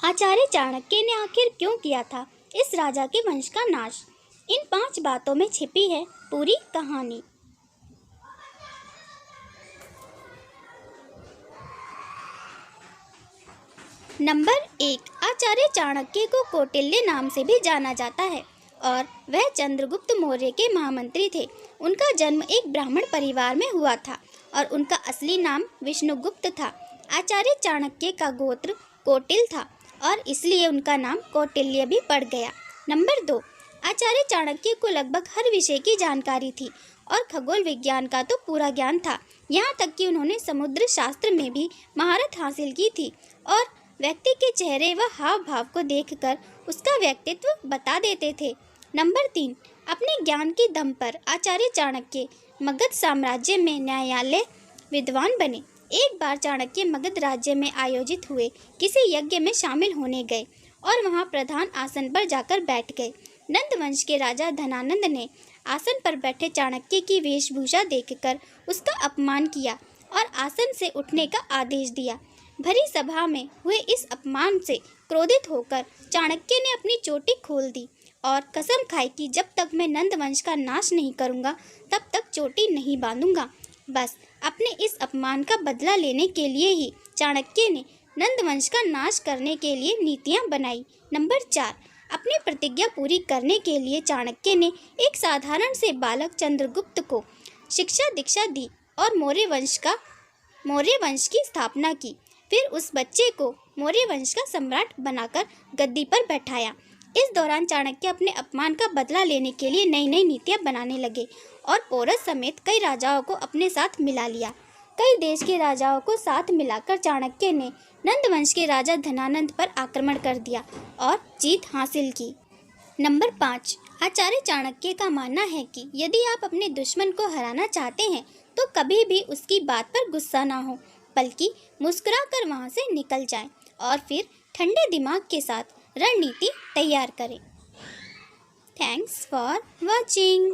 आचार्य चाणक्य ने आखिर क्यों किया था इस राजा के वंश का नाश? इन 5 बातों में छिपी है पूरी कहानी। नंबर 1, आचार्य चाणक्य को कौटिल्य नाम से भी जाना जाता है और वह चंद्रगुप्त मौर्य के महामंत्री थे। उनका जन्म एक ब्राह्मण परिवार में हुआ था और उनका असली नाम विष्णुगुप्त था। आचार्य चाणक्य का गोत्र कौटिल था और इसलिए उनका नाम कौटिल्य भी पड़ गया। नंबर 2, आचार्य चाणक्य को लगभग हर विषय की जानकारी थी और खगोल विज्ञान का तो पूरा ज्ञान था। यहाँ तक कि उन्होंने समुद्र शास्त्र में भी महारत हासिल की थी और व्यक्ति के चेहरे व हाव भाव को देखकर उसका व्यक्तित्व बता देते थे। नंबर 3, अपने ज्ञान के दम पर आचार्य चाणक्य मगध साम्राज्य में न्यायालय विद्वान बने। एक बार चाणक्य मगध राज्य में आयोजित हुए किसी यज्ञ में शामिल होने गए और वहां प्रधान आसन पर जाकर बैठ गए। नंद वंश के राजा धनानंद ने आसन पर बैठे चाणक्य की वेशभूषा देखकर उसका अपमान किया और आसन से उठने का आदेश दिया। भरी सभा में हुए इस अपमान से क्रोधित होकर चाणक्य ने अपनी चोटी खोल दी और कसम खाई कि जब तक मैं नंद वंश का नाश नहीं करूंगा तब तक चोटी नहीं बांधूंगा। बस अपने इस अपमान का बदला लेने के लिए ही चाणक्य ने नंद वंश का नाश करने के लिए नीतियां बनाई। नंबर 4, अपनी प्रतिज्ञा पूरी करने के लिए चाणक्य ने एक साधारण से बालक चंद्रगुप्त को शिक्षा दीक्षा दी और मौर्य वंश की स्थापना की। फिर उस बच्चे को मौर्य वंश का सम्राट बनाकर गद्दी पर बैठाया। इस दौरान चाणक्य अपने अपमान का बदला लेने के लिए नई नई नीतियां बनाने लगे और पोरस समेत कई राजाओं को अपने साथ मिला लिया। कई देश के राजाओं को साथ मिलाकर चाणक्य ने नंद वंश के राजा धनानंद पर आक्रमण कर दिया और जीत हासिल की। नंबर 5, आचार्य चाणक्य का मानना है कि यदि आप अपने दुश्मन को हराना चाहते हैं तो कभी भी उसकी बात पर गुस्सा ना हो, बल्कि मुस्कुराकर वहां से निकल जाएं और फिर ठंडे दिमाग के साथ रणनीति तैयार करें। Thanks for watching.